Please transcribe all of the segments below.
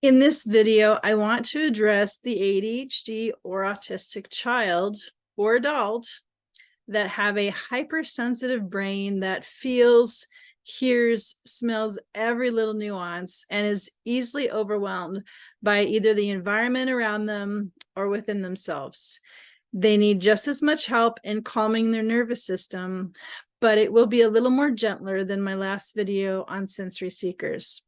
In this video, I want to address the ADHD or autistic child or adult that have a hypersensitive brain that feels, hears, smells every little nuance and is easily overwhelmed by either the environment around them or within themselves. They need just as much help in calming their nervous system, but it will be a little more gentler than my last video on sensory seekers.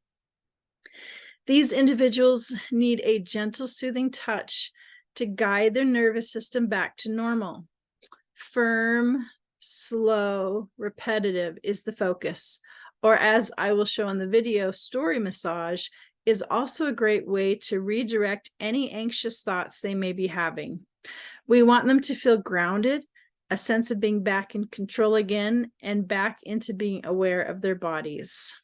These individuals need a gentle, soothing touch to guide their nervous system back to normal. Firm, slow, repetitive is the focus. Or as I will show in the video, story massage is also a great way to redirect any anxious thoughts they may be having. We want them to feel grounded, a sense of being back in control again, and back into being aware of their bodies.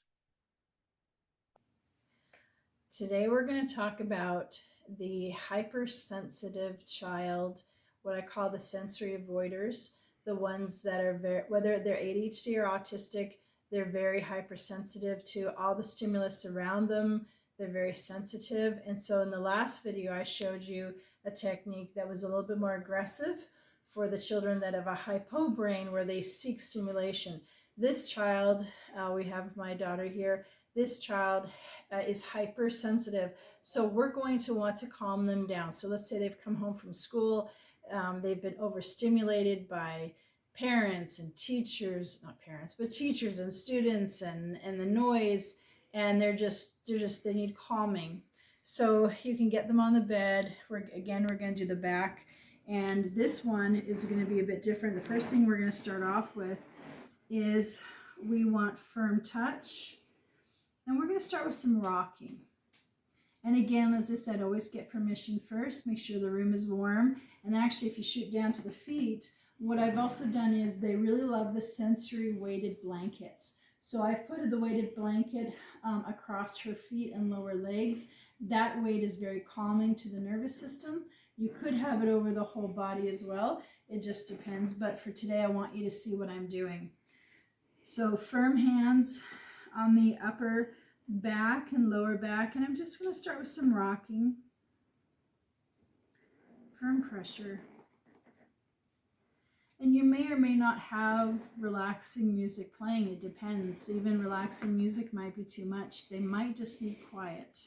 Today we're going to talk about the hypersensitive child, what I call the sensory avoiders, the ones that are whether they're ADHD or autistic, they're very hypersensitive to all the stimulus around them. They're very sensitive. And so in the last video, I showed you a technique that was a little bit more aggressive for the children that have a hypo brain where they seek stimulation. This child, we have my daughter here, this child is hypersensitive. So we're going to want to calm them down. So let's say they've come home from school, they've been overstimulated by parents and teachers, not parents, but teachers and students and the noise, and they need calming. So you can get them on the bed. We're going to do the back, and this one is going to be a bit different. The first thing we're going to start off with is we want firm touch. And we're going to start with some rocking. And again, as I said, always get permission first. Make sure the room is warm. And actually, if you shoot down to the feet, what I've also done is they really love the sensory weighted blankets. So I've put the weighted blanket across her feet and lower legs. That weight is very calming to the nervous system. You could have it over the whole body as well. It just depends. But for today, I want you to see what I'm doing. So firm hands on the upper back and lower back, and I'm just going to start with some rocking. Firm pressure. And you may or may not have relaxing music playing. It depends. Even relaxing music might be too much. They might just need quiet.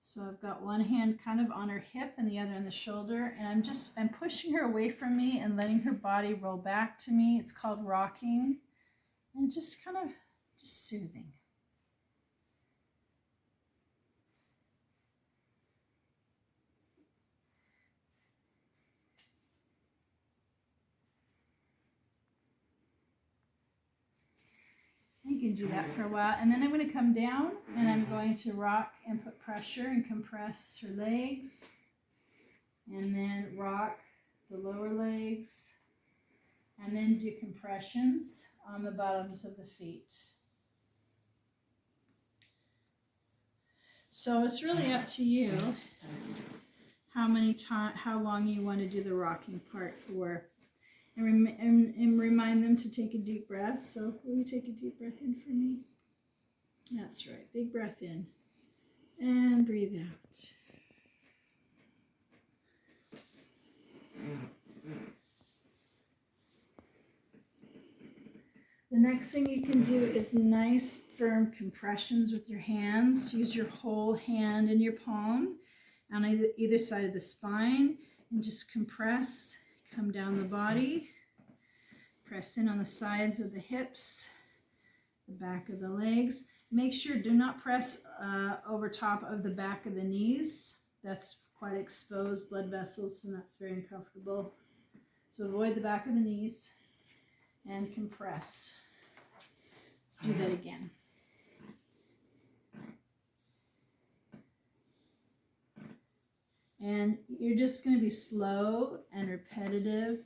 So I've got one hand kind of on her hip and the other on the shoulder, and I'm pushing her away from me and letting her body roll back to me. It's called rocking, and just kind of just soothing. You can do that for a while, and then I'm going to come down and I'm going to rock and put pressure and compress her legs, and then rock the lower legs, and then do compressions on the bottoms of the feet. So it's really up to you how long you want to do the rocking part for. And remind them to take a deep breath. So will you take a deep breath in for me? That's right. Big breath in. And breathe out. The next thing you can do is nice firm compressions with your hands. Use your whole hand in your palm on either side of the spine and just compress. Come down the body, press in on the sides of the hips, the back of the legs. Make sure do not press over top of the back of the knees. That's quite exposed blood vessels, and that's very uncomfortable. So avoid the back of the knees and compress. Let's do that again. And you're just going to be slow and repetitive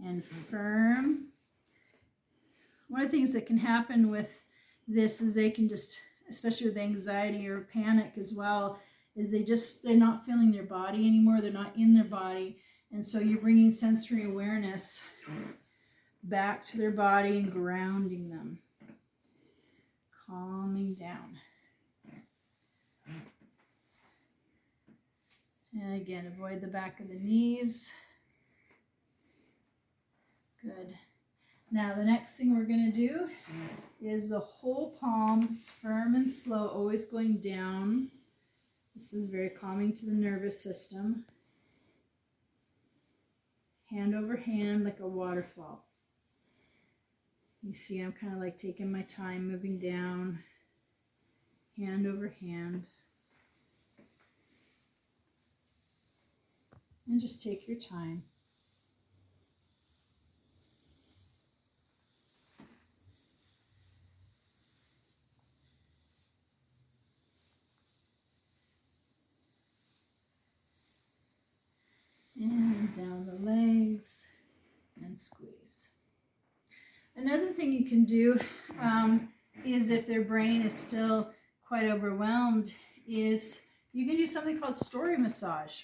and firm. One of the things that can happen with this is they can just, especially with anxiety or panic as well, is they're not feeling their body anymore. They're not in their body. And so you're bringing sensory awareness back to their body and grounding them. calming down. And again, avoid the back of the knees. Good. Now the next thing we're going to do is the whole palm, firm and slow, always going down. This is very calming to the nervous system. Hand over hand like a waterfall. You see I'm kind of like taking my time, moving down, hand over hand. And just take your time. And down the legs and squeeze. Another thing you can do is if their brain is still quite overwhelmed is you can do something called story massage.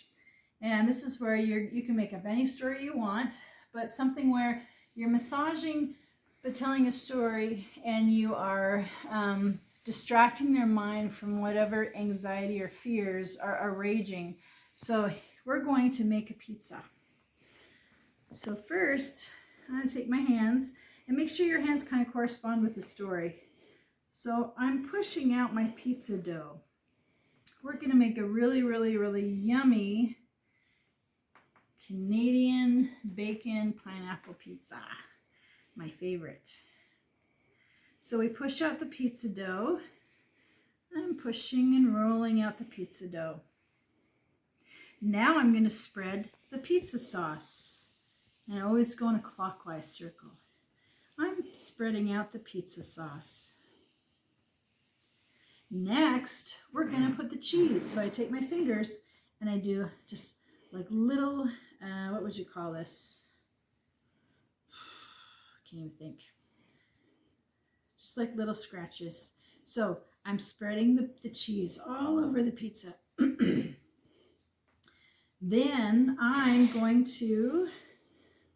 And this is where you can make up any story you want, but something where you're massaging but telling a story and you are distracting their mind from whatever anxiety or fears are raging. So we're going to make a pizza. So first, I'm going to take my hands and make sure your hands kind of correspond with the story. So I'm pushing out my pizza dough. We're going to make a really, really, really yummy Canadian bacon pineapple pizza. My favorite. So we push out the pizza dough. I'm pushing and rolling out the pizza dough. Now I'm going to spread the pizza sauce. And I always go in a clockwise circle. I'm spreading out the pizza sauce. Next, we're going to put the cheese. So I take my fingers and I do just like little, what would you call this? I can't even think. Just like little scratches. So I'm spreading the cheese all over the pizza. Then I'm going to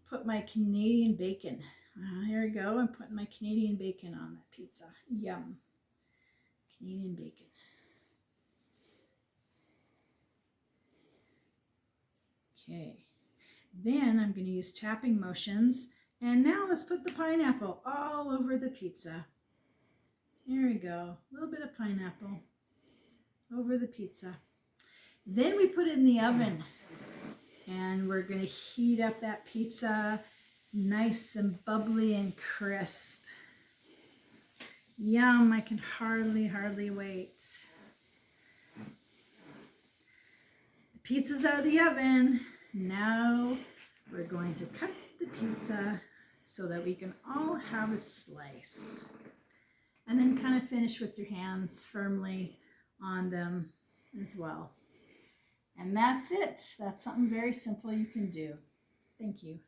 put my Canadian bacon. Here we go. I'm putting my Canadian bacon on that pizza. Yum. Canadian bacon. Okay. Then I'm going to use tapping motions. And now let's put the pineapple all over the pizza. There we go. A little bit of pineapple over the pizza. Then we put it in the oven. And we're going to heat up that pizza nice and bubbly and crisp. Yum, I can hardly wait. The pizza's out of the oven. Now we're going to cut the pizza so that we can all have a slice. And then kind of finish with your hands firmly on them as well. And that's it. That's something very simple you can do. Thank you.